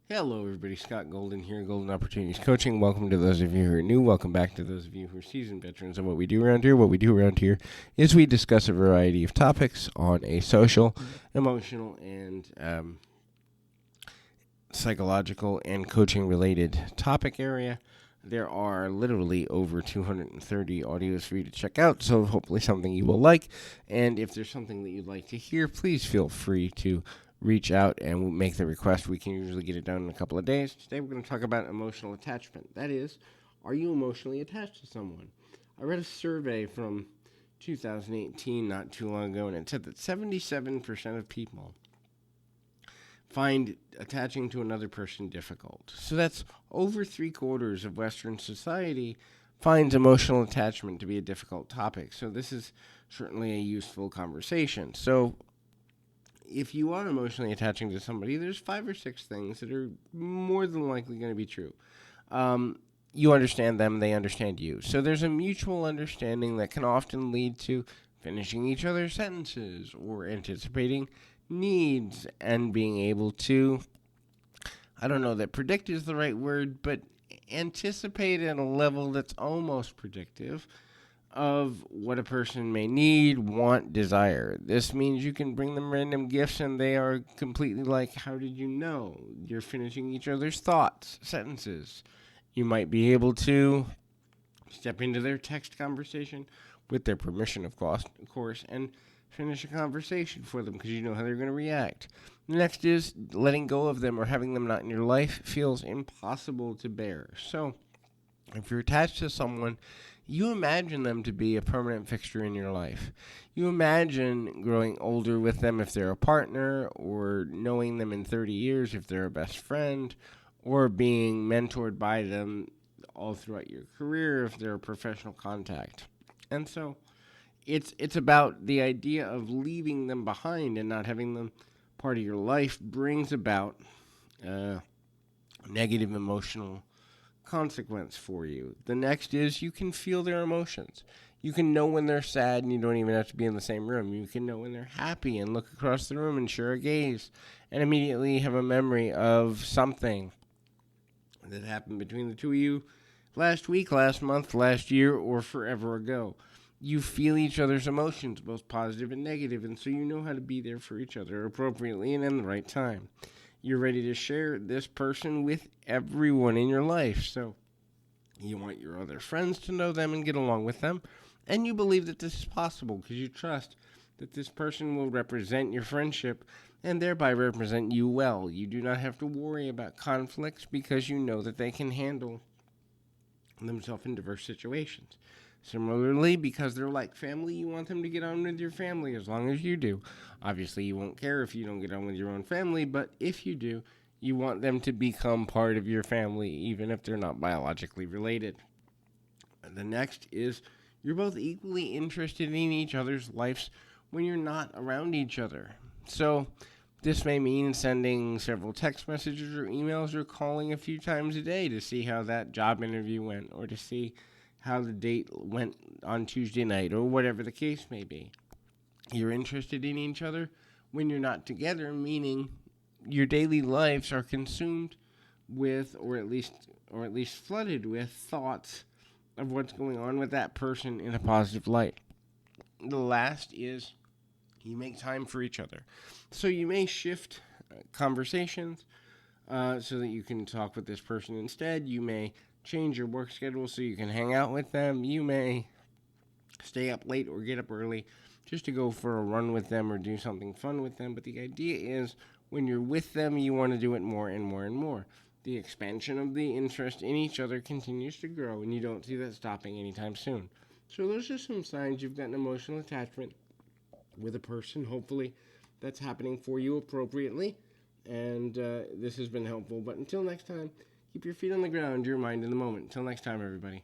Hello, everybody. Scott Golden here, Golden Opportunities Coaching. Welcome to those of you who are new. Welcome back to those of you who are seasoned veterans of what we do around here. What we do around here is we discuss a variety of topics on a social, emotional, and psychological and coaching-related topic area. There are literally over 230 audios for you to check out, so hopefully something you will like. And if there's something that you'd like to hear, please feel free to reach out and we'll make the request. We can usually get it done in a couple of days. Today we're going to talk about emotional attachment. That is, are you emotionally attached to someone? I read a survey from 2018 not too long ago, and it said that 77% of people find attaching to another person difficult. So that's over 3/4 of Western society finds emotional attachment to be a difficult topic. So this is certainly a useful conversation. So if you are emotionally attaching to somebody, there's 5 or 6 things that are more than likely going to be true. You understand them, they understand you. So there's a mutual understanding that can often lead to finishing each other's sentences or anticipating needs and being able to, I don't know that predict is the right word, but anticipate at a level that's almost predictive of what a person may need, want, desire. This means you can bring them random gifts and they are completely like, how did you know? You're finishing each other's thoughts, sentences. You might be able to step into their text conversation with their permission, of course, and finish a conversation for them because you know how they're going to react. The next is letting go of them or having them not in your life feels impossible to bear. So if you're attached to someone, you imagine them to be a permanent fixture in your life. You imagine growing older with them if they're a partner, or knowing them in 30 years if they're a best friend, or being mentored by them all throughout your career if they're a professional contact. And so it's about the idea of leaving them behind and not having them part of your life brings about negative emotional consequence for you. The next is you can feel their emotions. You can know when they're sad and you don't even have to be in the same room. You can know when they're happy and look across the room and share a gaze and immediately have a memory of something that happened between the two of you last week, last month, last year, or forever ago. You feel each other's emotions, both positive and negative, and so you know how to be there for each other appropriately and in the right time. You're ready to share this person with everyone in your life. So you want your other friends to know them and get along with them. And you believe that this is possible because you trust that this person will represent your friendship and thereby represent you well. You do not have to worry about conflicts because you know that they can handle themselves in diverse situations. Similarly, because they're like family, you want them to get on with your family as long as you do. Obviously, you won't care if you don't get on with your own family, but if you do, you want them to become part of your family, even if they're not biologically related. The next is you're both equally interested in each other's lives when you're not around each other. So this may mean sending several text messages or emails or calling a few times a day to see how that job interview went or to see how the date went on Tuesday night or whatever the case may be. You're interested in each other when you're not together, meaning your daily lives are consumed with or at least flooded with thoughts of what's going on with that person in a positive light. The last is you make time for each other. So you may shift conversations so that you can talk with this person instead. You may change your work schedule so you can hang out with them. You may stay up late or get up early just to go for a run with them or do something fun with them. But the idea is when you're with them, you want to do it more and more and more. The expansion of the interest in each other continues to grow, and you don't see that stopping anytime soon. So those are some signs you've got an emotional attachment with a person. Hopefully that's happening for you appropriately, and this has been helpful. But until next time, keep your feet on the ground, your mind in the moment. Until next time, everybody.